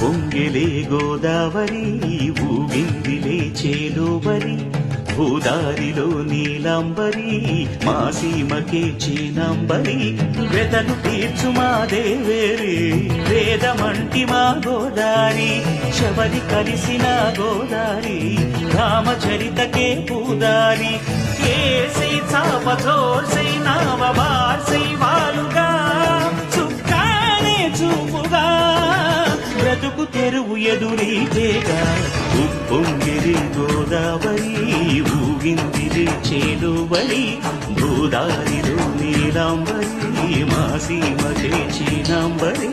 పొంగిలే గోదావరి ఊగిందిలే చేలోబరి భూదారిలో నీలాంబరి మా సీమకే చీనాంబరి వెతలు తీర్చు మా దేవేరి వేదమంటి మా గోదారి శబరి కలిసిన గోదారి రామచరితకే పూదారి ఏసై చాపచోర్సై నావబార్సై వాలుగా చుక్కానే చూపుగా బ్రతుకు తెరువు ఎదురీతేగా ఉప్పొంగిరి గోదావరి ఊగిందిరి చేలువరి భూదారిలో నీలాంబరి మా సీమకే చీనాంబరి